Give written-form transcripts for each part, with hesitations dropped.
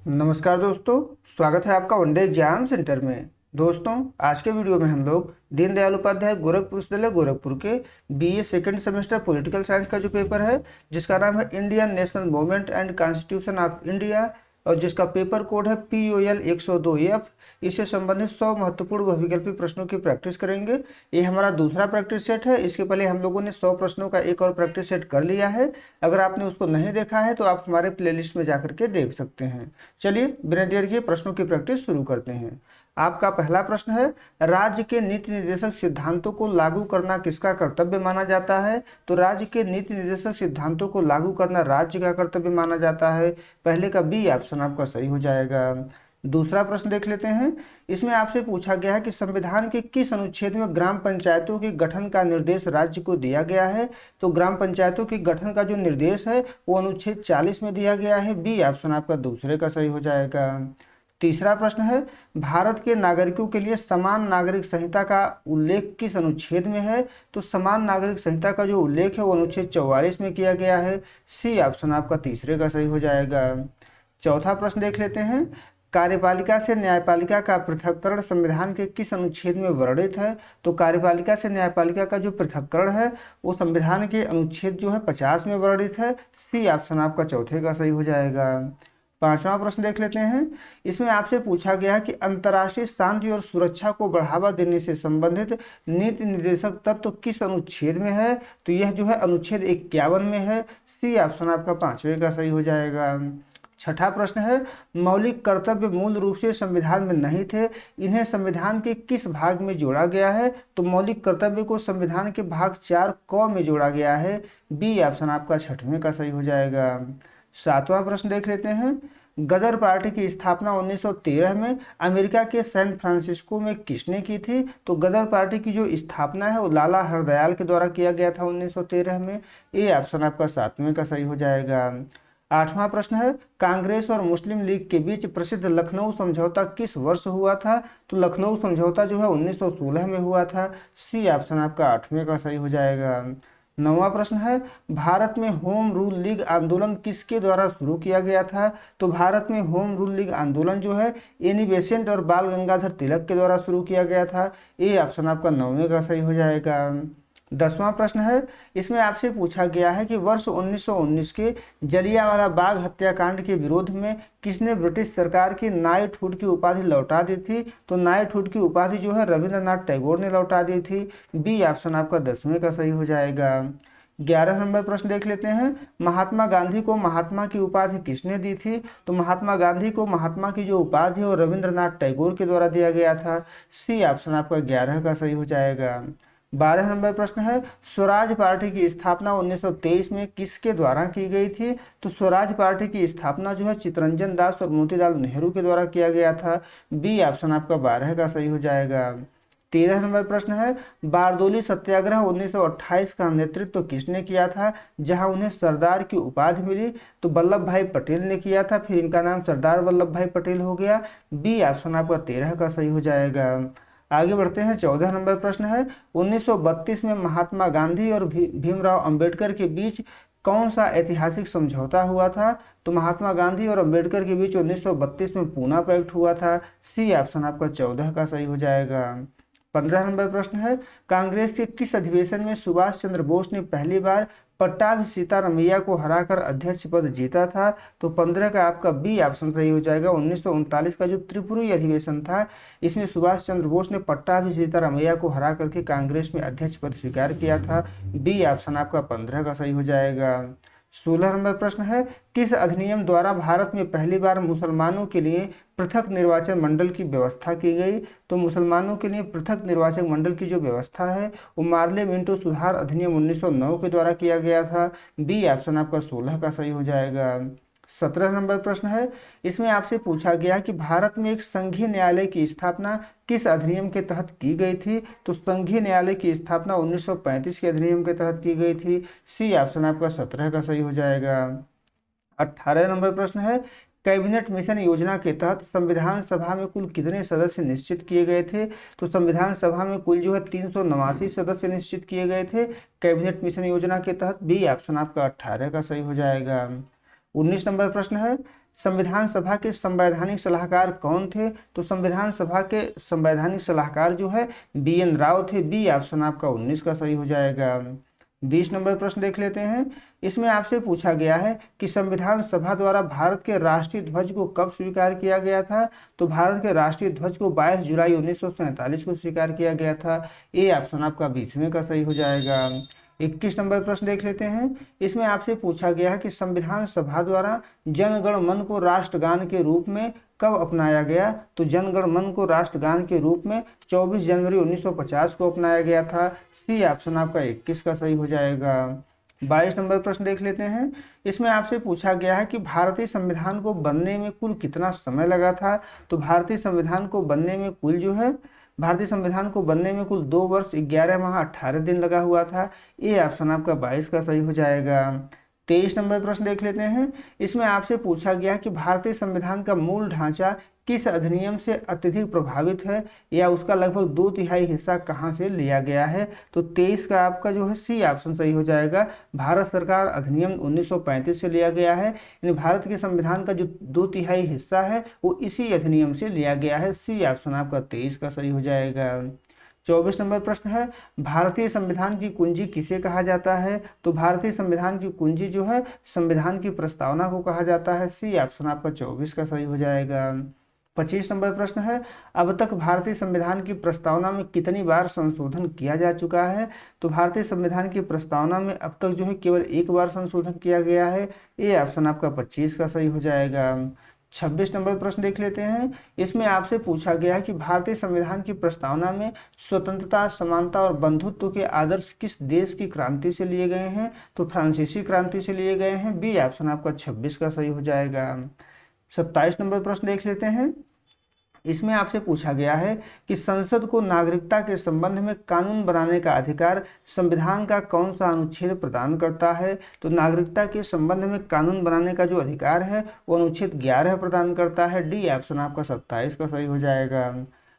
नमस्कार दोस्तों, स्वागत है आपका वनडे एग्जाम सेंटर में। दोस्तों, आज के वीडियो में हम लोग दीनदयाल उपाध्याय गोरखपुर विश्वविद्यालय गोरखपुर के BA second semester political science का जो पेपर है, जिसका नाम है Indian national movement and constitution of India, और जिसका पेपर कोड है POL 102F, इससे संबंधित 100 महत्वपूर्ण बहुविकल्पी प्रश्नों की प्रैक्टिस करेंगे। ये हमारा दूसरा प्रैक्टिस सेट है। इसके पहले हम लोगों ने 100 प्रश्नों का एक और प्रैक्टिस सेट कर लिया है। अगर आपने उसको नहीं देखा है तो आप हमारे प्लेलिस्ट में जाकर के देख सकते हैं। चलिए बिना देर किए प्रश्नों की प्रैक्टिस शुरू करते हैं। आपका पहला प्रश्न है, राज्य के नीति निर्देशक सिद्धांतों को लागू करना किसका कर्तव्य माना जाता है? तो राज्य के नीति निर्देशक सिद्धांतों को लागू करना राज्य का कर्तव्य माना जाता है। पहले का बी ऑप्शन आपका सही हो जाएगा। दूसरा प्रश्न देख लेते हैं। इसमें आपसे पूछा गया है कि संविधान के किस अनुच्छेद में ग्राम पंचायतों के गठन का निर्देश राज्य को दिया गया है? तो ग्राम पंचायतों के गठन का जो निर्देश है वो अनुच्छेद 40 में दिया गया है। बी ऑप्शन आपका दूसरे का सही हो जाएगा। तीसरा प्रश्न है, भारत के नागरिकों के लिए समान नागरिक संहिता का उल्लेख किस अनुच्छेद में है? तो समान नागरिक संहिता का जो उल्लेख है वो अनुच्छेद 44 में किया गया है। सी ऑप्शन आपका तीसरे का सही हो जाएगा। चौथा प्रश्न देख लेते हैं। कार्यपालिका से न्यायपालिका का पृथक्करण संविधान के किस अनुच्छेद में वर्णित है? तो कार्यपालिका से न्यायपालिका का जो पृथक्करण है वो संविधान के अनुच्छेद जो है 50 में वर्णित है। सी ऑप्शन आपका चौथे का सही हो जाएगा। पांचवा प्रश्न देख लेते हैं। इसमें आपसे पूछा गया है कि अंतर्राष्ट्रीय शांति और सुरक्षा को बढ़ावा देने से संबंधित नीति निर्देशक तत्व किस अनुच्छेद में है? तो यह जो है अनुच्छेद 51 में है। सी ऑप्शन आपका पांचवे का सही हो जाएगा। छठा प्रश्न है, मौलिक कर्तव्य मूल रूप से संविधान में नहीं थे, इन्हें संविधान के किस भाग में जोड़ा गया है? तो मौलिक कर्तव्य को संविधान के भाग 4 क में जोड़ा गया है। बी ऑप्शन आपका छठवें का सही हो जाएगा। सातवां प्रश्न देख लेते हैं। गदर पार्टी की स्थापना 1913 में अमेरिका के सैन फ्रांसिस्को में किसने की थी? तो गदर पार्टी की जो स्थापना है वो लाला हरदयाल के द्वारा किया गया था 1913 में। ए ऑप्शन आपका सातवें का सही हो जाएगा। आठवां प्रश्न है, कांग्रेस और मुस्लिम लीग के बीच प्रसिद्ध लखनऊ समझौता किस वर्ष हुआ था? तो लखनऊ समझौता जो है 1916 में हुआ था। सी ऑप्शन आपका आठवें का सही हो जाएगा। नौवां प्रश्न है, भारत में होम रूल लीग आंदोलन किसके द्वारा शुरू किया गया था? तो भारत में होम रूल लीग आंदोलन जो है एनी बेसेंट और बाल गंगाधर तिलक के द्वारा शुरू किया गया था। ए ऑप्शन आपका नौवें का सही हो जाएगा। 10वां प्रश्न है। इसमें आपसे पूछा गया है कि वर्ष 1919 के जलियांवाला बाग हत्याकांड के विरोध में किसने ब्रिटिश सरकार की नाइटहुड की उपाधि लौटा दी थी? तो नाइटहुड की उपाधि जो है रविंद्रनाथ टैगोर ने लौटा दी थी। बी ऑप्शन आपका 10वें का सही हो जाएगा। 11 नंबर प्रश्न देख लेते हैं। महात्मा गांधी को महात्मा की उपाधि किसने दी थी? तो महात्मा गांधी को महात्मा की जो उपाधि है वो रविंद्रनाथ टैगोर के द्वारा दिया गया था। सी ऑप्शन आपका 11 का सही हो जाएगा। 12 नंबर प्रश्न है, स्वराज पार्टी की स्थापना 1923 में किसके द्वारा की गई थी? तो स्वराज पार्टी की स्थापना जो है चित्तरंजन दास और मोतीलाल नेहरू के द्वारा किया गया था। बी ऑप्शन आपका 12 का सही हो जाएगा। 13 नंबर प्रश्न है, बारदोली सत्याग्रह 1928 का नेतृत्व किसने किया था, जहां उन्हें सरदार की उपाधि मिली? तो वल्लभ भाई पटेल ने किया था, फिर इनका नाम सरदार वल्लभ भाई पटेल हो गया। बी ऑप्शन आपका 13 का सही हो जाएगा। आगे बढ़ते हैं। 14 नंबर प्रश्न है, 1932 में महात्मा गांधी और भीमराव अंबेडकर के बीच कौन सा ऐतिहासिक समझौता हुआ था? तो महात्मा गांधी और अंबेडकर के बीच 1932 में पूना पैक्ट हुआ था। सी ऑप्शन आपका 14 का सही हो जाएगा। 15 नंबर प्रश्न है, कांग्रेस के किस अधिवेशन में सुभाष चंद्र बोस ने पहली बार पट्टाभी सीतारमैया को हराकर अध्यक्ष पद जीता था? तो 15 का आपका बी ऑप्शन सही हो जाएगा। 1939 का जो त्रिपुरी अधिवेशन था, इसमें सुभाष चंद्र बोस ने पट्टाभी सीतारमैया को हरा करके कांग्रेस में अध्यक्ष पद स्वीकार किया था। बी ऑप्शन आपका 15 का सही हो जाएगा। 16 नंबर प्रश्न है, किस अधिनियम द्वारा भारत में पहली बार मुसलमानों के लिए पृथक निर्वाचन मंडल की व्यवस्था की गई? तो मुसलमानों के लिए पृथक निर्वाचन मंडल की जो व्यवस्था है वो मार्ले मिंटो सुधार अधिनियम 1909 के द्वारा किया गया था। बी ऑप्शन आपका 16 का सही हो जाएगा। 17 नंबर प्रश्न है, इसमें आपसे पूछा गया कि भारत में एक संघीय न्यायालय की स्थापना किस अधिनियम के तहत की गई थी? तो संघीय न्यायालय की स्थापना 1935 के अधिनियम के तहत की गई थी। सी ऑप्शन आपका 17 का सही हो जाएगा। 18 नंबर प्रश्न है, कैबिनेट मिशन योजना के तहत संविधान सभा में कुल कितने सदस्य निश्चित किए गए थे? तो संविधान सभा में कुल जो है 389 सदस्य निश्चित किए गए थे कैबिनेट मिशन योजना के तहत। बी ऑप्शन आपका 18 का सही हो जाएगा। 19 नंबर प्रश्न है, संविधान सभा के संवैधानिक सलाहकार कौन थे? तो संविधान सभा के संवैधानिक सलाहकार जो है BN राव थे। बी ऑप्शन आपका 19 का सही हो जाएगा। 20 नंबर प्रश्न देख लेते हैं। इसमें आपसे पूछा गया है कि संविधान सभा द्वारा भारत के राष्ट्रीय ध्वज को कब स्वीकार किया गया था? तो भारत के राष्ट्रीय ध्वज को 22 जुलाई 1947 को स्वीकार किया गया था। ए ऑप्शन आपका 20वें का सही हो जाएगा। 21 नंबर प्रश्न देख लेते हैं। इसमें आपसे पूछा गया है कि संविधान सभा द्वारा जन गण मन को राष्ट्रगान के रूप में कब अपनाया गया? तो जन गण मन को राष्ट्रगान के रूप में 24 जनवरी 1950 को अपनाया गया था। सी ऑप्शन आपका 21 का सही हो जाएगा। 22 नंबर प्रश्न देख लेते हैं। इसमें आपसे पूछा गया है कि भारतीय संविधान को बनने में कुल कितना समय लगा था? तो भारतीय संविधान को बनने में कुल जो है भारतीय संविधान को बनने में कुल 2 वर्ष 11 माह 18 दिन लगा हुआ था। ए ऑप्शन आपका 22 का सही हो जाएगा। 23 नंबर प्रश्न देख लेते हैं। इसमें आपसे पूछा गया कि भारतीय संविधान का मूल ढांचा किस अधिनियम से अत्यधिक प्रभावित है या उसका लगभग 2/3 हिस्सा कहां से लिया गया है? तो 23 का आपका जो है सी ऑप्शन सही हो जाएगा। भारत सरकार अधिनियम 1935 से लिया गया है, यानी भारत के संविधान का जो 2/3 हिस्सा है वो इसी अधिनियम से लिया गया है। सी ऑप्शन आपका 23 का सही हो जाएगा। 24 नंबर प्रश्न है, भारतीय संविधान की कुंजी किसे कहा जाता है? तो भारतीय संविधान की कुंजी जो है संविधान की प्रस्तावना को कहा जाता है। सी ऑप्शन आपका 24 का सही हो जाएगा। 25 नंबर प्रश्न है, अब तक भारतीय संविधान की प्रस्तावना में कितनी बार संशोधन किया जा चुका है? तो भारतीय संविधान की प्रस्तावना में अब तक जो है केवल 1 बार संशोधन किया गया है। ये ऑप्शन आपका 25 का सही हो जाएगा। 26 नंबर प्रश्न देख लेते हैं। इसमें आपसे पूछा गया है कि भारतीय संविधान की प्रस्तावना में स्वतंत्रता, समानता और बंधुत्व के आदर्श किस देश की क्रांति से लिए गए हैं? तो फ्रांसीसी क्रांति से लिए गए हैं। बी ऑप्शन आपका 26 का सही हो जाएगा। 27 नंबर प्रश्न देख लेते हैं। इसमें आपसे पूछा गया है कि संसद को नागरिकता के संबंध में कानून बनाने का अधिकार संविधान का कौन सा अनुच्छेद प्रदान करता है? तो नागरिकता के संबंध में कानून बनाने का जो अधिकार है वो अनुच्छेद 11 प्रदान करता है। डी ऑप्शन आपका 27 का सही हो जाएगा।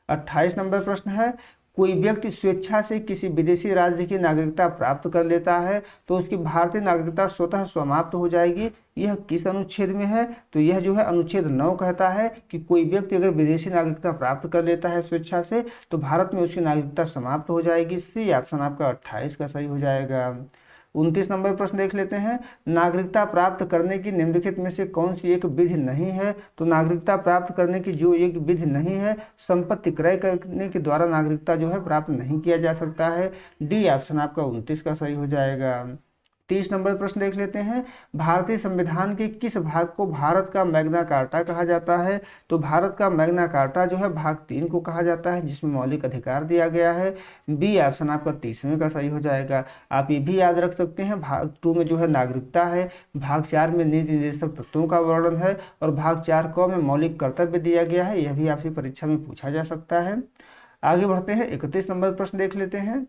28 नंबर प्रश्न है, कोई व्यक्ति स्वेच्छा से किसी विदेशी राज्य की नागरिकता प्राप्त कर लेता है तो उसकी भारतीय नागरिकता स्वतः समाप्त हो जाएगी। यह किस अनुच्छेद में है? तो यह जो है अनुच्छेद 9 कहता है कि कोई व्यक्ति अगर विदेशी नागरिकता प्राप्त कर लेता है स्वेच्छा से तो भारत में उसकी नागरिकता समाप्त हो जाएगी। सी ऑप्शन आपका 28 का सही हो जाएगा। 29 नंबर प्रश्न देख लेते हैं। नागरिकता प्राप्त करने की निम्नलिखित में से कौन सी एक विधि नहीं है? तो नागरिकता प्राप्त करने की जो एक विधि नहीं है, संपत्ति क्रय करने के द्वारा नागरिकता जो है प्राप्त नहीं किया जा सकता है। डी ऑप्शन आपका 29 का सही हो जाएगा। 30 नंबर प्रश्न देख लेते हैं। भारतीय संविधान के किस भाग को भारत का मैग्ना कार्टा कहा जाता है? तो भारत का मैग्ना कार्टा जो है भाग 3 को कहा जाता है, जिसमें मौलिक अधिकार दिया गया है। बी ऑप्शन आपका 30वें का सही हो जाएगा। आप ये भी याद रख सकते हैं, भाग 2 में जो है नागरिकता है, भाग 4 में नीति निर्देशक तत्वों का वर्णन है और भाग 4 क में मौलिक कर्तव्य दिया गया है। यह भी आपसे परीक्षा में पूछा जा सकता है। आगे बढ़ते हैं, 31 नंबर प्रश्न देख लेते हैं।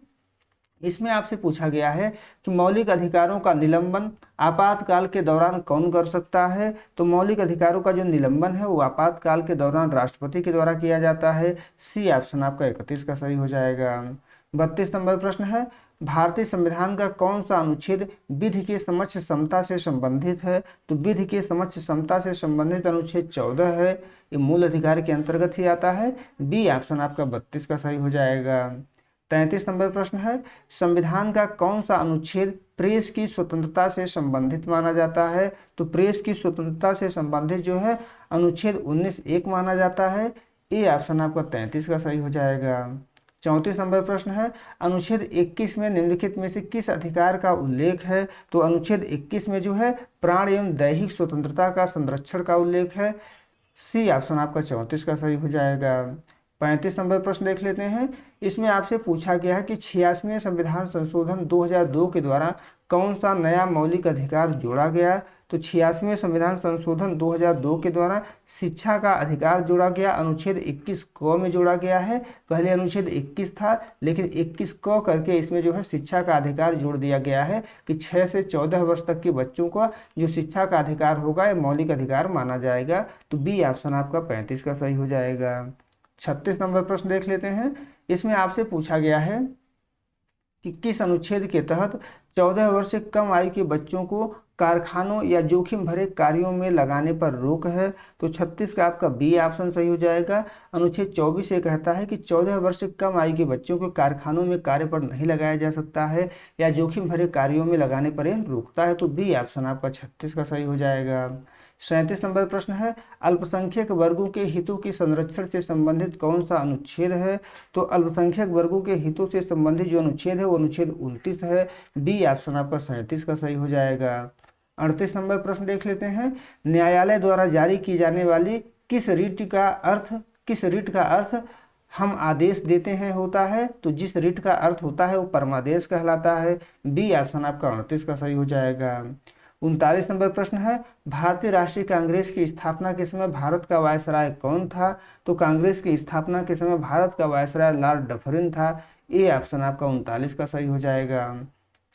इसमें आपसे पूछा गया है कि मौलिक अधिकारों का निलंबन आपातकाल के दौरान कौन कर सकता है? तो मौलिक अधिकारों का जो निलंबन है वो आपातकाल के दौरान राष्ट्रपति के द्वारा किया जाता है। सी ऑप्शन आपका 31 का सही हो जाएगा। 32 नंबर प्रश्न है, भारतीय संविधान का कौन सा अनुच्छेद विधि के समक्ष समता से संबंधित है? तो विधि के समक्ष समता से संबंधित अनुच्छेद 14 है, ये मूल अधिकार के अंतर्गत ही आता है। बी ऑप्शन आपका 32 का सही हो जाएगा। 33 नंबर प्रश्न है, संविधान का कौन सा अनुच्छेद प्रेस की स्वतंत्रता से संबंधित माना जाता है? तो प्रेस की स्वतंत्रता से संबंधित जो है अनुच्छेद 19(1) माना जाता है। ए ऑप्शन आपका 33 का सही हो जाएगा। 34 नंबर प्रश्न है, अनुच्छेद 21 में निम्नलिखित में से किस अधिकार का उल्लेख है? तो अनुच्छेद 21 में जो है प्राण एवं दैहिक स्वतंत्रता का संरक्षण का उल्लेख है। सी ऑप्शन आपका 34 का सही हो जाएगा। 35 नंबर प्रश्न देख लेते हैं। इसमें आपसे पूछा गया है कि 86वें संविधान संशोधन 2002 के द्वारा कौन सा नया मौलिक अधिकार जोड़ा गया? तो 86वें संविधान संशोधन 2002 के द्वारा शिक्षा का अधिकार जोड़ा गया, अनुच्छेद 21 क में जोड़ा गया है। पहले अनुच्छेद 21 था, लेकिन 21 क करके इसमें जो है शिक्षा का अधिकार जोड़ दिया गया है कि 6 से 14 वर्ष तक के बच्चों का जो शिक्षा का अधिकार होगा ये मौलिक अधिकार माना जाएगा। तो बी ऑप्शन आपका 35 का सही हो जाएगा। 36 नंबर प्रश्न देख लेते हैं। इसमें आपसे पूछा गया है कि किस अनुच्छेद के तहत 14 वर्ष से कम आयु के बच्चों को कारखानों या जोखिम भरे कार्यों में लगाने पर रोक है, तो 36 का आपका बी ऑप्शन सही हो जाएगा। अनुच्छेद 24 ये कहता है कि 14 वर्ष से कम आयु के बच्चों को कारखानों में कार्य पर नहीं लगाया जा सकता है या जोखिम भरे कार्यों में लगाने पर यह रोकता है, तो बी ऑप्शन आपका 36 का सही हो जाएगा। 37 नंबर प्रश्न है, अल्पसंख्यक वर्गों के हितों के संरक्षण से संबंधित कौन सा अनुच्छेद है? तो अल्पसंख्यक वर्गों के हितों से संबंधित जो अनुच्छेद है वो अनुच्छेद 29 है। बी ऑप्शन आपका 37 का सही हो जाएगा। 38 नंबर प्रश्न देख लेते हैं, न्यायालय द्वारा जारी की जाने वाली किस रिट का अर्थ हम आदेश देते हैं होता है? तो जिस रिट का अर्थ होता है वो परमादेश कहलाता है। बी ऑप्शन आपका 38 का सही हो जाएगा। 39 नंबर प्रश्न है, भारतीय राष्ट्रीय कांग्रेस की स्थापना के समय भारत का वायसराय कौन था? तो कांग्रेस की स्थापना के समय भारत का वायसराय लॉर्ड डफरिन था। ए ऑप्शन आपका 39 का सही हो जाएगा।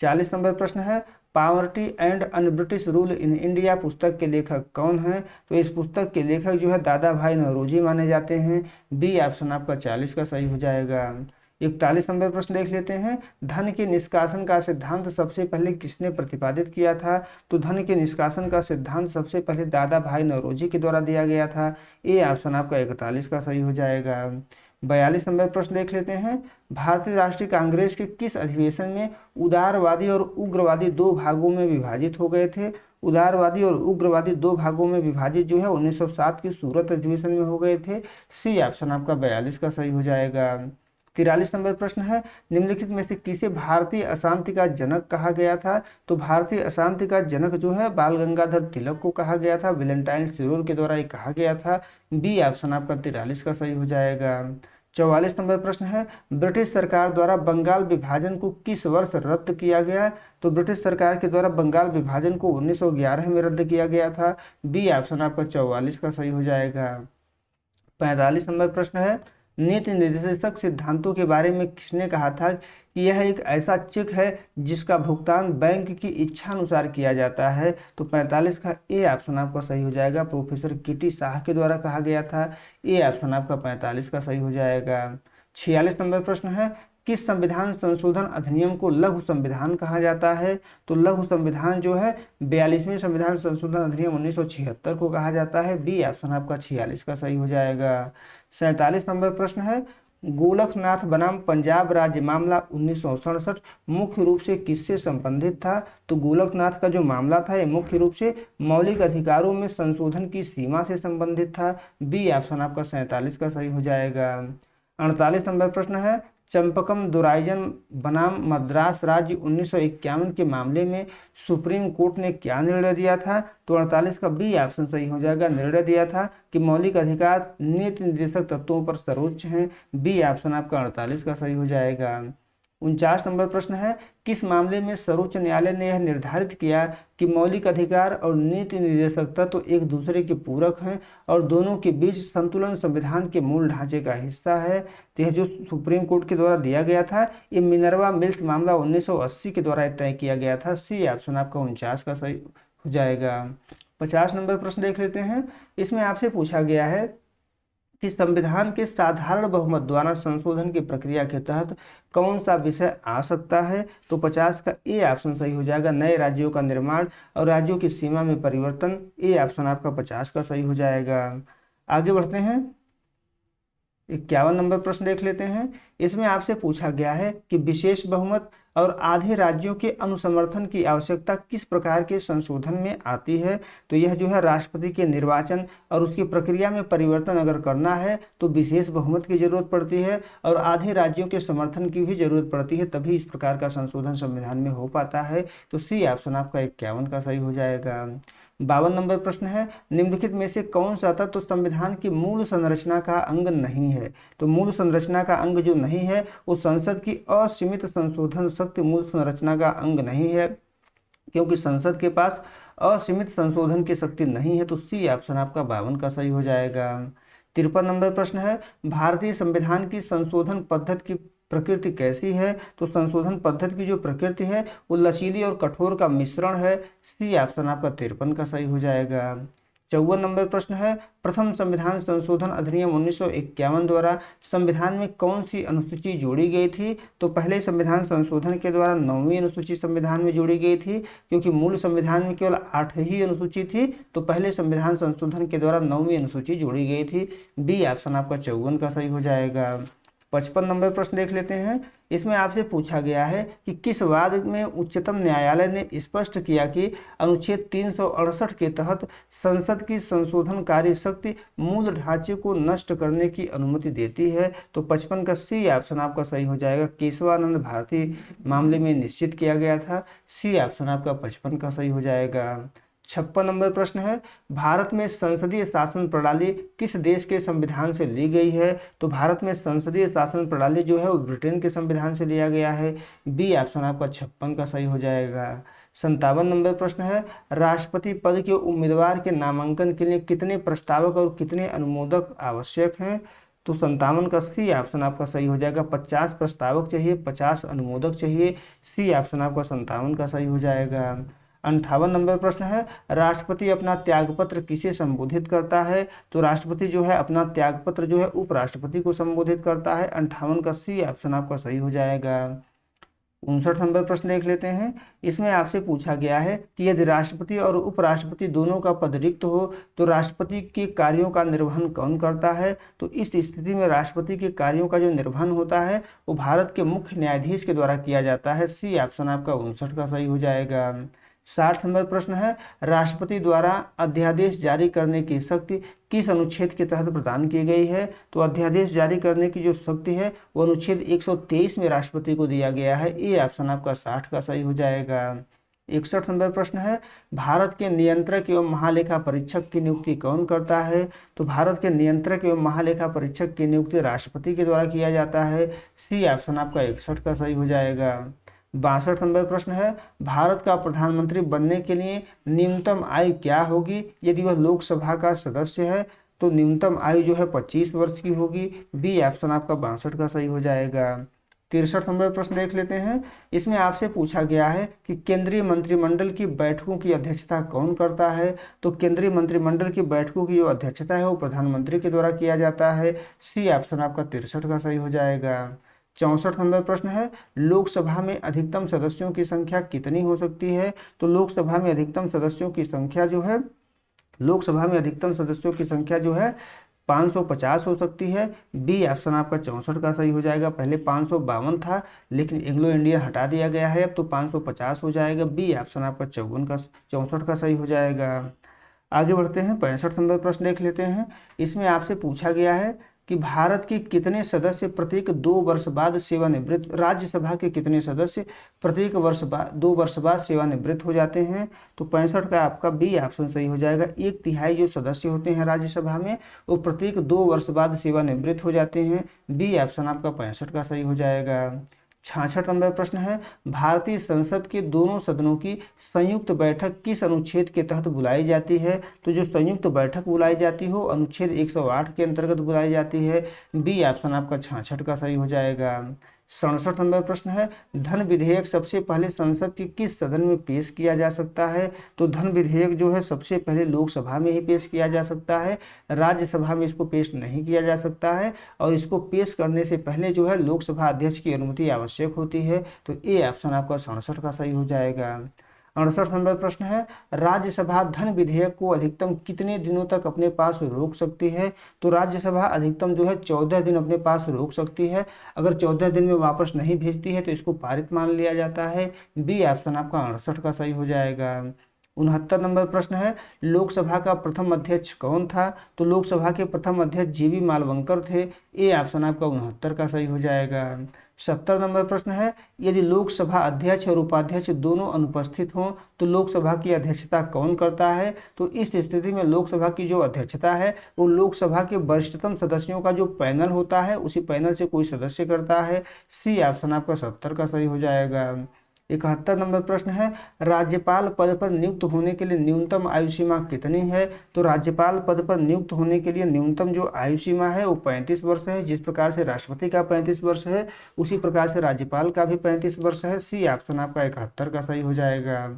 40 नंबर प्रश्न है, poverty and un British rule in India पुस्तक के लेखक कौन है? तो इस पुस्तक के लेखक जो है दादा भाई नौरोजी माने जाते हैं। बी ऑप्शन आपका 40 का सही हो जाएगा। 41 नंबर प्रश्न देख लेते हैं, धन के निष्कासन का सिद्धांत सबसे पहले किसने प्रतिपादित किया था? तो धन के निष्कासन का सिद्धांत सबसे पहले दादा भाई नौरोजी के द्वारा दिया गया था। ए ऑप्शन आपका 41 का सही हो जाएगा। 42 नंबर प्रश्न देख लेते हैं, भारतीय राष्ट्रीय कांग्रेस के किस अधिवेशन में उदारवादी और उग्रवादी दो भागों में विभाजित हो गए थे? उदारवादी और उग्रवादी दो भागों में विभाजित जो है 1907 की सूरत अधिवेशन में हो गए थे। सी ऑप्शन आपका 42 का सही हो जाएगा। 43 नंबर प्रश्न है, निम्नलिखित में से किसे भारतीय अशांति का जनक कहा गया था? तो भारतीय अशांति का जनक जो है बाल गंगाधर तिलक को कहा गया था। वैलेंटाइन सिरोल के द्वारा ये कहा गया था। बी ऑप्शन आपका 43 का सही हो जाएगा। 44 नंबर प्रश्न है, ब्रिटिश सरकार द्वारा बंगाल विभाजन को किस वर्ष रद्द किया गया? तो ब्रिटिश सरकार के द्वारा बंगाल विभाजन को 1911 में रद्द किया गया था। बी ऑप्शन आपका 44 का सही हो जाएगा। 45 नंबर प्रश्न है, नीति निर्देशक सिद्धांतों के बारे में किसने कहा था कि यह एक ऐसा चेक है जिसका भुगतान बैंक की इच्छा अनुसार किया जाता है? तो 45 का ए ऑप्शन आपका सही हो जाएगा। Professor K.T.. शाह के द्वारा कहा गया था। ए ऑप्शन आपका 45 का सही हो जाएगा। 46 नंबर प्रश्न है, किस संविधान संशोधन अधिनियम को लघु संविधान कहा जाता है? तो लघु संविधान जो है 42वें संविधान संशोधन अधिनियम 1976 को कहा जाता है। बी ऑप्शन आपका 46 का सही हो जाएगा। 47 नंबर प्रश्न है, गोलकनाथ बनाम पंजाब राज्य मामला 1967 मुख्य रूप से किससे संबंधित था? तो गोलकनाथ का जो मामला था ये मुख्य रूप से मौलिक अधिकारों में संशोधन की सीमा से संबंधित था। बी ऑप्शन आपका 47 का सही हो जाएगा। 48 नंबर प्रश्न है, चंपकम दोराइजन बनाम मद्रास राज्य 1951 के मामले में सुप्रीम कोर्ट ने क्या निर्णय दिया था? तो 48 का बी ऑप्शन सही हो जाएगा। निर्णय दिया था कि मौलिक अधिकार नीति निर्देशक तत्वों पर सर्वोच्च हैं। बी ऑप्शन आपका 48 का सही हो जाएगा। 49 नंबर प्रश्न है, किस मामले में सर्वोच्च न्यायालय ने यह निर्धारित किया कि मौलिक अधिकार और नीति निर्देशक तत्व एक दूसरे के पूरक हैं और दोनों के बीच संतुलन संविधान के मूल ढांचे का हिस्सा है? तो यह जो सुप्रीम कोर्ट के द्वारा दिया गया था ये मिनर्वा मिल्स मामला 1980 के द्वारा तय किया गया था। सी ऑप्शन आपका 49 का सही हो जाएगा। 50 नंबर प्रश्न देख लेते हैं, इसमें आपसे पूछा गया है कि संविधान के साधारण बहुमत द्वारा संशोधन की प्रक्रिया के तहत कौन सा विषय आ सकता है? तो 50 का ए ऑप्शन सही हो जाएगा। नए राज्यों का निर्माण और राज्यों की सीमा में परिवर्तन। ए ऑप्शन आपका 50 का सही हो जाएगा। आगे बढ़ते हैं, 51 नंबर प्रश्न देख लेते हैं। इसमें आपसे पूछा गया है कि विशेष बहुमत और आधे राज्यों के अनुसमर्थन की आवश्यकता किस प्रकार के संशोधन में आती है? तो यह जो है राष्ट्रपति के निर्वाचन और उसकी प्रक्रिया में परिवर्तन अगर करना है तो विशेष बहुमत की जरूरत पड़ती है और आधे राज्यों के समर्थन की भी जरूरत पड़ती है, तभी इस प्रकार का संशोधन संविधान में हो पाता है। तो सी ऑप्शन आपका 51 का सही हो जाएगा। 52 नंबर प्रश्न है, निम्नलिखित में से कौन सा तत्व संविधान की मूल संरचना का अंग नहीं है? तो मूल संरचना का अंग जो नहीं है वो संसद की असीमित संशोधन शक्ति मूल संरचना का अंग नहीं है, क्योंकि संसद के पास असीमित संशोधन की शक्ति नहीं है। तो सी ऑप्शन आपका 52 का सही हो जाएगा। 53 नंबर प्रश्न है, भारतीय संविधान की संशोधन पद्धति की प्रकृति कैसी है? तो संशोधन पद्धति की जो प्रकृति है वो लचीली और कठोर का मिश्रण है। सी ऑप्शन आपका 53 का सही हो जाएगा। 54 नंबर प्रश्न है, प्रथम संविधान संशोधन अधिनियम 1951 द्वारा संविधान में कौन सी अनुसूची जोड़ी गई थी? तो पहले संविधान संशोधन के द्वारा 9वीं अनुसूची संविधान में जोड़ी गई थी, क्योंकि मूल संविधान में केवल 8 ही अनुसूची थी, तो पहले संविधान संशोधन के द्वारा 9वीं अनुसूची जोड़ी गई थी। बी ऑप्शन आपका 54 का सही हो जाएगा। 55 नंबर प्रश्न देख लेते हैं। इसमें आपसे पूछा गया है कि किस वाद में उच्चतम न्यायालय ने स्पष्ट किया कि अनुच्छेद 368 के तहत संसद की संशोधनकारी शक्ति मूल ढांचे को नष्ट करने की अनुमति देती है? तो 55 का सी ऑप्शन आपका सही हो जाएगा। केशवानंद भारती मामले में निश्चित किया गया था। सी ऑप्शन आपका 55 का सही हो जाएगा। 56 नंबर प्रश्न है, भारत में संसदीय शासन प्रणाली किस देश के संविधान से ली गई है? तो भारत में संसदीय शासन प्रणाली जो है वो ब्रिटेन के संविधान से लिया गया है। बी ऑप्शन आपका 56 का सही हो जाएगा। 57 नंबर प्रश्न है, राष्ट्रपति पद के उम्मीदवार के नामांकन के लिए कितने प्रस्तावक और कितने अनुमोदक आवश्यक हैं? तो 57 का सी ऑप्शन आपका सही हो जाएगा। 50 प्रस्तावक चाहिए, 50 अनुमोदक चाहिए। सी ऑप्शन आपका 57 का सही हो जाएगा। 58 नंबर प्रश्न है, राष्ट्रपति अपना त्यागपत्र किसे संबोधित करता है? तो राष्ट्रपति जो है अपना त्यागपत्र जो है उपराष्ट्रपति को संबोधित करता है। 58 का सी ऑप्शन आपका सही हो जाएगा। 59 नंबर प्रश्न देख लेते हैं। इसमें आपसे पूछा गया है कि यदि राष्ट्रपति और उपराष्ट्रपति दोनों का पद रिक्त हो तो राष्ट्रपति के कार्यों का निर्वहन कौन करता है? तो इस स्थिति में राष्ट्रपति के कार्यों का जो निर्वहन होता है वो भारत के मुख्य न्यायाधीश के द्वारा किया जाता है। सी ऑप्शन आपका 59 का सही हो जाएगा। 60 नंबर प्रश्न है, राष्ट्रपति द्वारा अध्यादेश जारी करने की शक्ति किस अनुच्छेद के तहत प्रदान की गई है? तो अध्यादेश जारी करने की जो शक्ति है वो अनुच्छेद 123 में राष्ट्रपति को दिया गया है। ए ऑप्शन आपका 60 का सही हो जाएगा। 61 नंबर प्रश्न है, भारत के नियंत्रक एवं महालेखा परीक्षक की नियुक्ति कौन करता है? तो भारत के नियंत्रक एवं महालेखा परीक्षक की नियुक्ति राष्ट्रपति के द्वारा किया जाता है। सी ऑप्शन आपका 61 का सही हो जाएगा। 62 नंबर प्रश्न है, भारत का प्रधानमंत्री बनने के लिए न्यूनतम आयु क्या होगी यदि वह लोकसभा का सदस्य है? तो न्यूनतम आयु जो है 25 वर्ष की होगी। बी ऑप्शन आपका 62 का सही हो जाएगा। 63 नंबर प्रश्न देख लेते हैं। इसमें आपसे पूछा गया है कि केंद्रीय मंत्रिमंडल की बैठकों की अध्यक्षता कौन करता है? तो केंद्रीय मंत्रिमंडल की बैठकों की जो अध्यक्षता है वो प्रधानमंत्री के द्वारा किया जाता है। सी ऑप्शन आपका 63 का सही हो जाएगा। 64 नंबर प्रश्न है, लोकसभा में अधिकतम सदस्यों की संख्या कितनी हो सकती है? तो लोकसभा में अधिकतम सदस्यों की संख्या जो है, लोकसभा में अधिकतम सदस्यों की संख्या जो है 550 हो सकती है। बी ऑप्शन आपका 64 का सही हो जाएगा। पहले 552 था लेकिन एंग्लो इंडियन हटा दिया गया है, अब तो 550 हो जाएगा। बी ऑप्शन आपका 64 का सही हो जाएगा। आगे बढ़ते हैं, 65 नंबर प्रश्न देख लेते हैं। इसमें आपसे पूछा गया है कि भारत के कितने सदस्य प्रत्येक 2 वर्ष बाद सेवानिवृत्त, राज्यसभा के कितने सदस्य प्रत्येक वर्ष बाद 2 वर्ष बाद सेवानिवृत्त हो जाते हैं? तो 65 का आपका बी ऑप्शन सही हो जाएगा। 1/3 जो सदस्य होते हैं राज्यसभा में वो प्रत्येक 2 वर्ष बाद सेवानिवृत्त हो जाते हैं। बी ऑप्शन आपका 65 का सही हो जाएगा। 66 नंबर प्रश्न है, भारतीय संसद के दोनों सदनों की संयुक्त बैठक किस अनुच्छेद के तहत बुलाई जाती है? तो जो संयुक्त बैठक बुलाई जाती हो अनुच्छेद 108 के अंतर्गत बुलाई जाती है। बी ऑप्शन आपका 66 का सही हो जाएगा। 67 नंबर प्रश्न है, धन विधेयक सबसे पहले संसद के किस सदन में पेश किया जा सकता है? तो धन विधेयक जो है सबसे पहले लोकसभा में ही पेश किया जा सकता है, राज्यसभा में इसको पेश नहीं किया जा सकता है, और इसको पेश करने से पहले जो है लोकसभा अध्यक्ष की अनुमति आवश्यक होती है। तो ए ऑप्शन आपका 67 का सही हो जाएगा। 68 नंबर प्रश्न है, राज्यसभा धन विधेयक को अधिकतम कितने दिनों तक अपने पास रोक सकती है? तो राज्यसभा अधिकतम जो है 14 दिन अपने पास रोक सकती है। अगर 14 दिन में वापस नहीं भेजती है तो इसको पारित मान लिया जाता है। बी ऑप्शन आपका 68 का सही हो जाएगा। 69 नंबर प्रश्न है, लोकसभा का प्रथम अध्यक्ष कौन था? तो लोकसभा के प्रथम अध्यक्ष जीवी मालवंकर थे। ए ऑप्शन आपका 69 का सही हो जाएगा। 70 नंबर प्रश्न है, यदि लोकसभा अध्यक्ष और उपाध्यक्ष दोनों अनुपस्थित हों तो लोकसभा की अध्यक्षता कौन करता है? तो इस स्थिति में लोकसभा की जो अध्यक्षता है वो लोकसभा के वरिष्ठतम सदस्यों का जो पैनल होता है उसी पैनल से कोई सदस्य करता है। सी ऑप्शन आपका 70 का सही हो जाएगा। 71 नंबर प्रश्न है, राज्यपाल पद पर नियुक्त होने के लिए न्यूनतम आयु सीमा कितनी है? तो राज्यपाल पद पर नियुक्त होने के लिए न्यूनतम जो आयु सीमा है वो 35 वर्ष है। जिस प्रकार से राष्ट्रपति का 35 वर्ष है उसी प्रकार से राज्यपाल का भी 35 वर्ष है। सी ऑप्शन आपका 71 का सही हो जाएगा।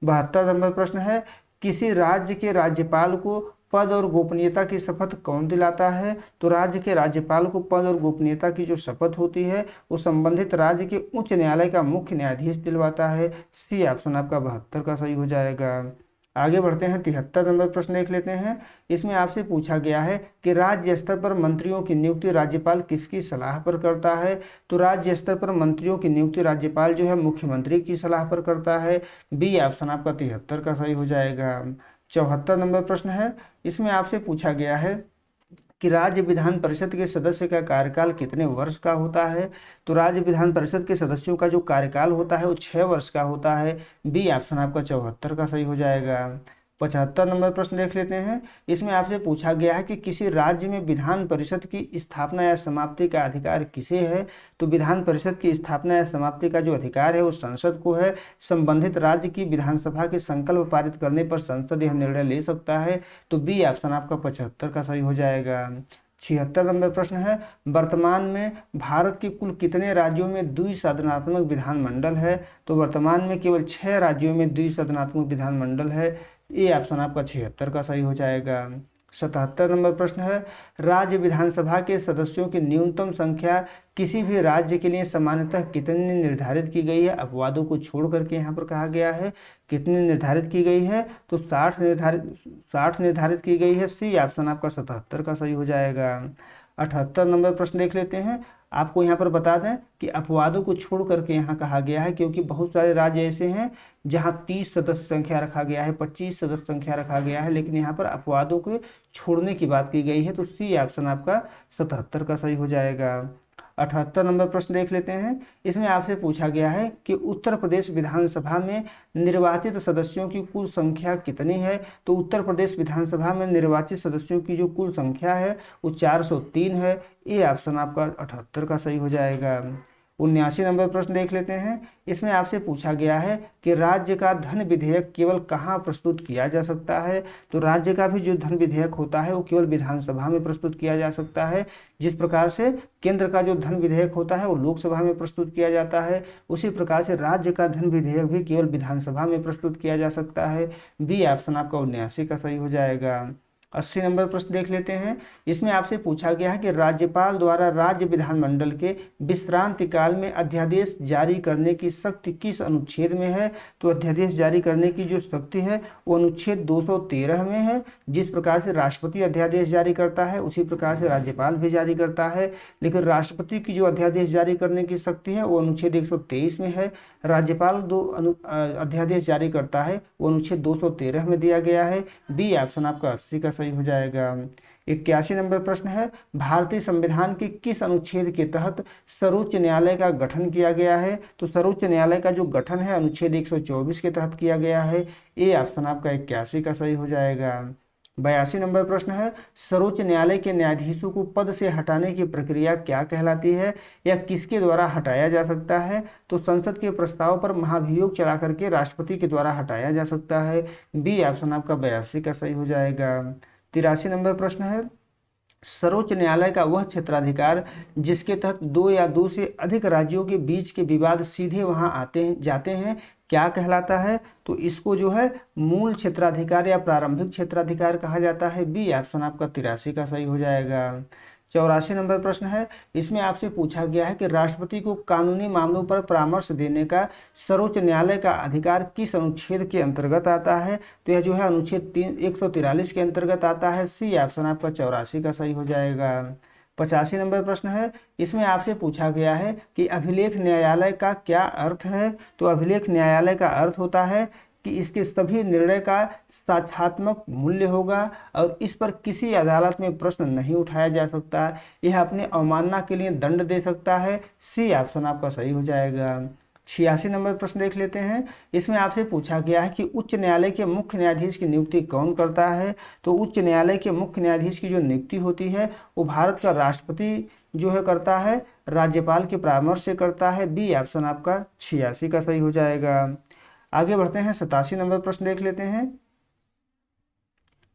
72 नंबर प्रश्न है, किसी राज्य के राज्यपाल को पद और गोपनीयता की शपथ कौन दिलाता है? तो राज्य के राज्यपाल को पद और गोपनीयता की जो शपथ होती है वो संबंधित राज्य के उच्च न्यायालय का मुख्य न्यायाधीश दिलवाता है। सी ऑप्शन आपका 72 का सही हो जाएगा। आगे बढ़ते हैं, 73 नंबर प्रश्न देख लेते हैं। इसमें आपसे पूछा गया है कि राज्य स्तर पर मंत्रियों की नियुक्ति राज्यपाल किसकी सलाह पर करता है? तो राज्य स्तर पर मंत्रियों की नियुक्ति राज्यपाल जो है मुख्यमंत्री की सलाह पर करता है। बी ऑप्शन आपका 73 का सही हो जाएगा। 74 नंबर प्रश्न है। इसमें आपसे पूछा गया है कि राज्य विधान परिषद के सदस्य का कार्यकाल कितने वर्ष का होता है? तो राज्य विधान परिषद के सदस्यों का जो कार्यकाल होता है वो 6 वर्ष का होता है। बी ऑप्शन आपका 74 का सही हो जाएगा। 75 नंबर प्रश्न देख लेते हैं। इसमें आपसे पूछा गया है कि किसी राज्य में विधान परिषद की स्थापना या समाप्ति का अधिकार किसे है? तो विधान परिषद की स्थापना या समाप्ति का जो अधिकार है वो संसद को है। संबंधित राज्य की विधानसभा के संकल्प पारित करने पर संसद यह निर्णय ले सकता है। तो बी ऑप्शन आपका 75 का सही हो जाएगा। 76 नंबर प्रश्न है। वर्तमान में भारत के कुल कितने राज्यों में द्विसदनात्मक विधानमंडल है? तो वर्तमान में केवल 6 राज्यों में द्विसदनात्मक विधानमंडल है। ये ऑप्शन आपका 76 का सही हो जाएगा। 77 नंबर प्रश्न है। राज्य विधानसभा के सदस्यों की न्यूनतम संख्या किसी भी राज्य के लिए सामान्यतः कितनी निर्धारित की गई है? अपवादों को छोड़ करके यहाँ पर कहा गया है कितनी निर्धारित की गई है? तो 60 निर्धारित की गई है। सी ऑप्शन आपका 77 का सही हो जाएगा। 78 नंबर प्रश्न देख लेते हैं। आपको यहाँ पर बता दें कि अपवादों को छोड़ करके यहाँ कहा गया है क्योंकि बहुत सारे राज्य ऐसे हैं जहाँ 30 सदस्य संख्या रखा गया है, 25 सदस्य संख्या रखा गया है, लेकिन यहाँ पर अपवादों को छोड़ने की बात की गई है। तो सी ऑप्शन आपका 77 का सही हो जाएगा। 78 नंबर प्रश्न देख लेते हैं। इसमें आपसे पूछा गया है कि उत्तर प्रदेश विधानसभा में निर्वाचित सदस्यों की कुल संख्या कितनी है? तो उत्तर प्रदेश विधानसभा में निर्वाचित सदस्यों की जो कुल संख्या है वो 403 है। ये ऑप्शन आपका 78 का सही हो जाएगा। 79 नंबर प्रश्न देख लेते हैं। इसमें आपसे पूछा गया है कि राज्य का धन विधेयक केवल कहाँ प्रस्तुत किया जा सकता है? तो राज्य का भी जो धन विधेयक होता है वो केवल विधानसभा में प्रस्तुत किया जा सकता है। जिस प्रकार से केंद्र का जो धन विधेयक होता है वो लोकसभा में प्रस्तुत किया जाता है, उसी प्रकार से राज्य का धन विधेयक भी केवल विधानसभा में प्रस्तुत किया जा सकता है। बी ऑप्शन आपका 79 का सही हो जाएगा। 80 नंबर प्रश्न देख लेते हैं। इसमें आपसे पूछा गया है कि राज्यपाल द्वारा राज्य विधानमंडल के विश्रांति काल में अध्यादेश जारी करने की शक्ति किस अनुच्छेद में है? तो अध्यादेश जारी करने की जो शक्ति है वो अनुच्छेद 213 में है। जिस प्रकार से राष्ट्रपति अध्यादेश जारी करता है उसी प्रकार से राज्यपाल भी जारी करता है, लेकिन राष्ट्रपति की जो अध्यादेश जारी करने की शक्ति है वो अनुच्छेद 123 में है। राज्यपाल अध्यादेश जारी करता है वो अनुच्छेद 213 में दिया गया है। बी ऑप्शन आपका 80 का सही हो जाएगा। 81 नंबर प्रश्न है। भारतीय संविधान के किस अनुच्छेद के तहत सर्वोच्च न्यायालय का गठन किया गया है? तो सर्वोच्च न्यायालय का जो गठन है अनुच्छेद 124 के तहत किया गया है। ए ऑप्शन आपका 81 का सही हो जाएगा। 82 नंबर प्रश्न है। सर्वोच्च न्यायालय के न्यायाधीशों को पद से हटाने की प्रक्रिया क्या कहलाती है या किसके द्वारा हटाया जा सकता है? तो संसद के प्रस्ताव पर महाभियोग चला करके राष्ट्रपति के द्वारा हटाया जा सकता है। बी ऑप्शन आपका 82 का सही हो जाएगा। 83 नंबर प्रश्न है। सर्वोच्च न्यायालय का वह क्षेत्राधिकार जिसके तहत 2 या 2 से अधिक राज्यों के बीच के विवाद सीधे वहां जाते हैं क्या कहलाता है? तो इसको जो है मूल क्षेत्राधिकार या प्रारंभिक क्षेत्राधिकार कहा जाता है। बी ऑप्शन आपका 83 का सही हो जाएगा। 84 नंबर प्रश्न है। इसमें आपसे पूछा गया है कि राष्ट्रपति को कानूनी मामलों पर परामर्श देने का सर्वोच्च न्यायालय का अधिकार किस अनुच्छेद के अंतर्गत आता है? तो यह जो है अनुच्छेद 143 के अंतर्गत आता है। सी ऑप्शन आपका 84 का सही हो जाएगा। 85 नंबर प्रश्न है। इसमें आपसे पूछा गया है कि अभिलेख न्यायालय का क्या अर्थ है? तो अभिलेख न्यायालय का अर्थ होता है कि इसके सभी निर्णय का साक्ष्यात्मक मूल्य होगा और इस पर किसी अदालत में प्रश्न नहीं उठाया जा सकता। यह अपने अवमानना के लिए दंड दे सकता है। सी ऑप्शन आपका सही हो जाएगा। 86 नंबर प्रश्न देख लेते हैं। इसमें आपसे पूछा गया है कि उच्च न्यायालय के मुख्य न्यायाधीश की नियुक्ति कौन करता है? तो उच्च न्यायालय के मुख्य न्यायाधीश की जो नियुक्ति होती है वो भारत का राष्ट्रपति जो है करता है, राज्यपाल के परामर्श से करता है। बी ऑप्शन आपका 86 का सही हो जाएगा। आगे बढ़ते हैं, 87 नंबर प्रश्न देख लेते हैं।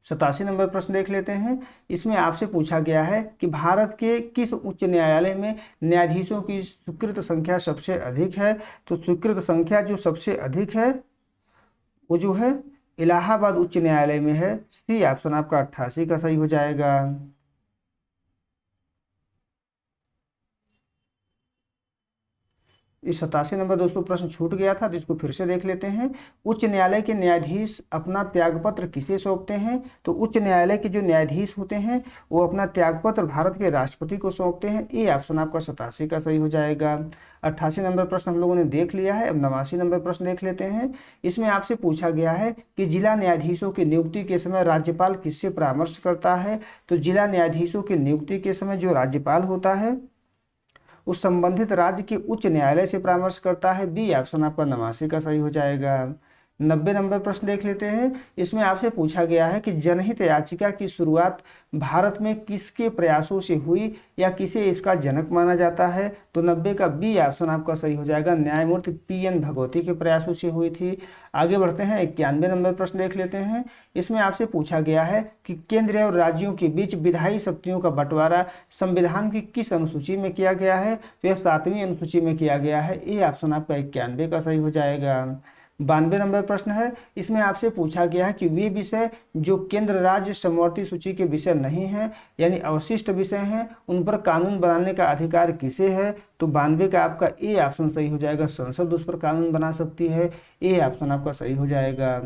87 नंबर प्रश्न देख लेते हैं। इसमें आपसे पूछा गया है कि भारत के किस उच्च न्यायालय में न्यायाधीशों की स्वीकृत संख्या सबसे अधिक है? तो स्वीकृत संख्या जो सबसे अधिक है वो जो है इलाहाबाद उच्च न्यायालय में है। सी ऑप्शन आपका 88 का सही हो जाएगा। इस 87 नंबर दोस्तों प्रश्न छूट गया था, तो इसको फिर से देख लेते हैं। उच्च न्यायालय के न्यायाधीश अपना त्यागपत्र किसे सौंपते हैं? तो उच्च न्यायालय के जो न्यायाधीश होते हैं वो अपना त्यागपत्र भारत के राष्ट्रपति को सौंपते हैं। ए ऑप्शन आपका 87 का सही हो जाएगा। 88 नंबर प्रश्न हम लोगों ने देख लिया है। अब 89 नंबर प्रश्न देख लेते हैं। इसमें आपसे पूछा गया है कि जिला न्यायाधीशों की नियुक्ति के समय राज्यपाल किससे परामर्श करता है? तो जिला न्यायाधीशों की नियुक्ति के समय जो राज्यपाल होता है उस संबंधित राज्य के उच्च न्यायालय से परामर्श करता है। बी ऑप्शन आपका 89 का सही हो जाएगा। 90 नंबर प्रश्न देख लेते हैं। इसमें आपसे पूछा गया है कि जनहित याचिका की शुरुआत भारत में किसके प्रयासों से हुई या किसे इसका जनक माना जाता है? तो 90 का बी ऑप्शन आपका सही हो जाएगा। न्यायमूर्ति PN भगवती के प्रयासों से हुई थी। आगे बढ़ते हैं। 91 नंबर प्रश्न देख लेते हैं। इसमें आपसे पूछा गया है कि केंद्र और राज्यों के बीच विधायी शक्तियों का बंटवारा संविधान की किस अनुसूची में किया गया है? तो यह 7वीं अनुसूची में किया गया है। ए ऑप्शन आपका 91 का सही हो जाएगा। 92 नंबर प्रश्न है। इसमें आपसे पूछा गया है कि वे विषय जो केंद्र राज्य समवर्ती सूची के विषय नहीं है यानी अवशिष्ट विषय हैं उन पर कानून बनाने का अधिकार किसे है? तो 92 का आपका ए ऑप्शन सही हो जाएगा। संसद उस पर कानून बना सकती है। ए ऑप्शन आपका सही हो जाएगा।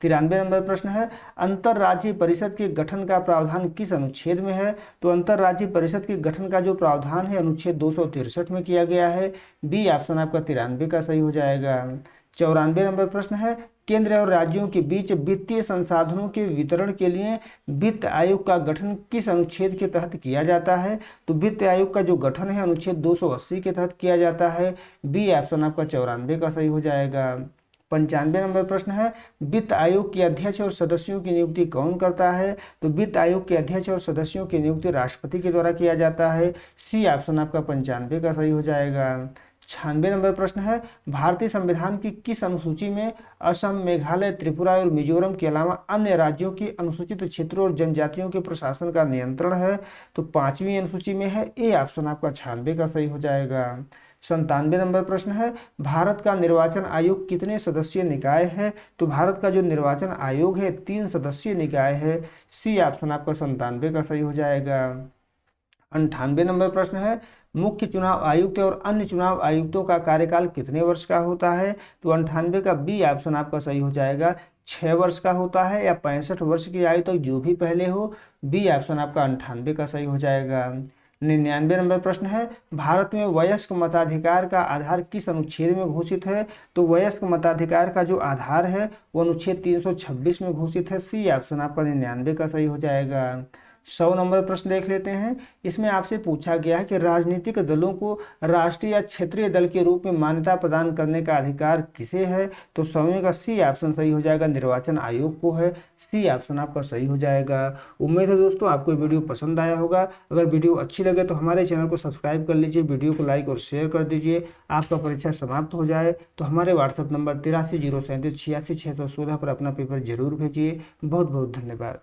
93 नंबर प्रश्न है। अंतरराज्यीय परिषद के गठन का प्रावधान किस अनुच्छेद में है? तो अंतरराज्यीय परिषद के गठन का जो प्रावधान है अनुच्छेद 263 में किया गया है। बी ऑप्शन आपका 93 का सही हो जाएगा। 94 नंबर प्रश्न है। केंद्र और राज्यों के बीच वित्तीय संसाधनों के वितरण के लिए वित्त आयोग का गठन किस अनुच्छेद के तहत किया जाता है? तो वित्त आयोग का जो गठन है अनुच्छेद 280 के तहत किया जाता है। बी ऑप्शन आपका 94 का सही हो जाएगा। 95 नंबर प्रश्न है। वित्त आयोग के अध्यक्ष और सदस्यों की नियुक्ति कौन करता है? तो वित्त आयोग के अध्यक्ष और सदस्यों की नियुक्ति राष्ट्रपति के द्वारा किया जाता है। सी ऑप्शन आपका 95 का सही हो जाएगा। 96 नंबर प्रश्न है। भारतीय संविधान की किस अनुसूची में असम, मेघालय, त्रिपुरा और मिजोरम के अलावा अन्य राज्यों की अनुसूचित क्षेत्रों और जनजातियों के प्रशासन का नियंत्रण है? तो 5वीं अनुसूची में है। ए ऑप्शन आपका 96 का सही हो जाएगा। 97 नंबर प्रश्न है। भारत का निर्वाचन आयोग कितने सदस्यीय निकाय है? तो भारत का जो निर्वाचन आयोग है 3 सदस्यीय निकाय है। सी ऑप्शन आपका 97 का सही हो जाएगा। 98 नंबर प्रश्न है। मुख्य चुनाव आयुक्त और अन्य चुनाव आयुक्तों का कार्यकाल कितने वर्ष का होता है? तो 98 का बी ऑप्शन आपका सही हो जाएगा। 6 वर्ष का होता है या 65 वर्ष की आयु तक जो भी पहले हो। बी ऑप्शन आपका 98 का सही हो जाएगा। 99 नंबर प्रश्न है। भारत में वयस्क मताधिकार का आधार किस अनुच्छेद में घोषित है? तो वयस्क मताधिकार का जो आधार है वो अनुच्छेद 326 में घोषित है। सी ऑप्शन आपका 99 का सही हो जाएगा। 100 नंबर प्रश्न देख लेते हैं। इसमें आपसे पूछा गया है कि राजनीतिक दलों को राष्ट्रीय या क्षेत्रीय दल के रूप में मान्यता प्रदान करने का अधिकार किसे है? तो 100वें का सी ऑप्शन सही हो जाएगा। निर्वाचन आयोग को है। सी ऑप्शन आपका सही हो जाएगा। उम्मीद है दोस्तों आपको वीडियो पसंद आया होगा। अगर वीडियो अच्छी लगे तो हमारे चैनल को सब्सक्राइब कर लीजिए, वीडियो को लाइक और शेयर कर दीजिए। आपका परीक्षा समाप्त हो जाए तो हमारे व्हाट्सएप नंबर 83 037 86 616 पर अपना पेपर जरूर भेजिए। बहुत बहुत धन्यवाद।